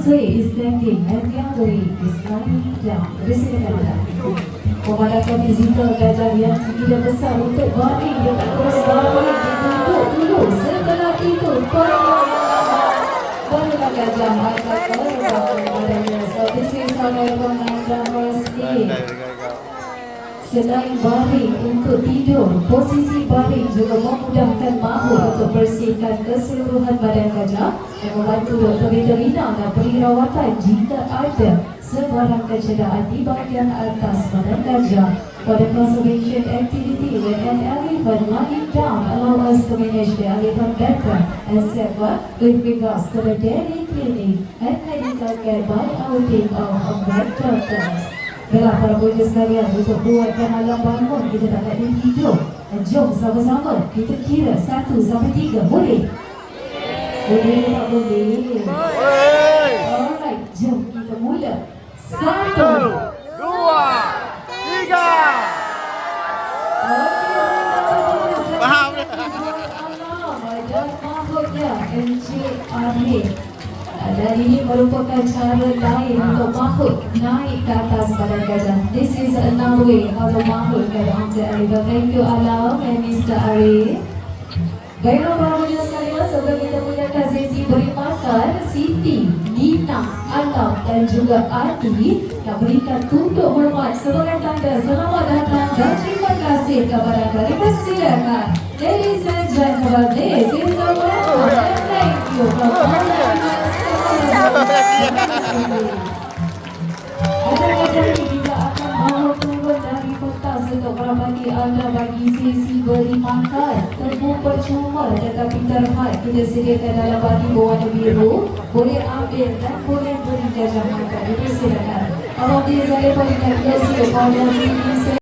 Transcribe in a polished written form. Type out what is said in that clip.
Sway is standing and the other way is lying down. Bersilakan. Memandangkan visitor gajah yang tidak besar untuk baring, dia tak terus baring, dia duduk dulu. Setelah itu, barulah gajah angkat terbang badannya. So this is how I memandang Rosli. Selain baring untuk tidur, posisi baring juga memudahkan mahu untuk bersihkan keseluruhan badan gajah dan membantu doktor veteriner dan beri rawatan jika ada sebarang kecederaan di bahagian atas badan gajah. For the conservation activity, when an elephant lying down allow us to manage the elephant better and safer with regards to the daily cleaning and medical care by our team of vet doctors. Baiklah para penonton sekalian, untuk buatkan alam bangun kita tak nak tidur. Jom sama-sama kita kira 1 sampai 3. Boleh? Boleh tak boleh? Boleh. Alright, jom kita mula. 1, 2, 3. Faham dah. Allah, ada mahutnya Encik Arif. Dan ini merupakan cara lain untuk mahut naik ke atas badan gajah. This is another way how to mahut gajah Encik Arif. Thank you Alam and Mr. Arif. Baiklah para penonton sekalian, sebelum kita mulakan sesi beri makan, Siti, Nina, Alam dan juga Adi nak berikan tunduk hormat sebagai tanda selamat datang dan terima kasih kepada mereka. Silakan. Ladies and gentlemen, this is a welcome and thank you from all of us. Ada-ada kita akan bawa turun dari pentas untuk merapati anda bagi sesi beri makan. Tebu percuma tetapi terhad kita sediakan dalam bati berwarna biru. Boleh ambil dan boleh beri gajah makan. Dipersilakan. All of these are for the